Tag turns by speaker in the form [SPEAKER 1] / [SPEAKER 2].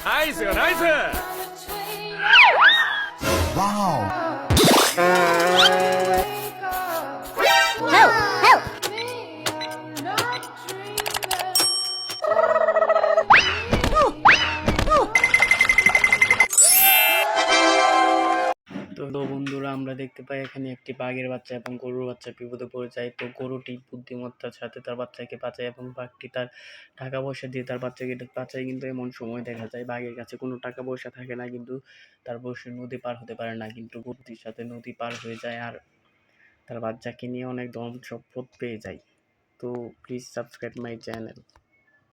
[SPEAKER 1] 나이스 나이스.
[SPEAKER 2] 와우.
[SPEAKER 3] Help! Help!
[SPEAKER 4] তো বন্ধুরা, আমরা দেখতে পাই এখানে একটি বাঘের বাচ্চা এবং গরুর বাচ্চা বিপদে পড়ে যায়। তো গরুটি বুদ্ধিমত্তার সাথে তার বাচ্চাকে বাঁচায় এবং বাঘটি তার টাকা পয়সা দিয়ে তার বাচ্চাকে বাঁচায়। কিন্তু এমন সময় দেখা যায় বাঘের কাছে কোনো টাকা পয়সা থাকে না, কিন্তু তারপর সে নদী পার হতে পারে না, কিন্তু গরুটির সাথে নদী পার হয়ে যায় আর তার বাচ্চাকে নিয়ে অনেক ধন সম্পদ পেয়ে যায়। তো প্লিজ সাবস্ক্রাইব মাই চ্যানেল।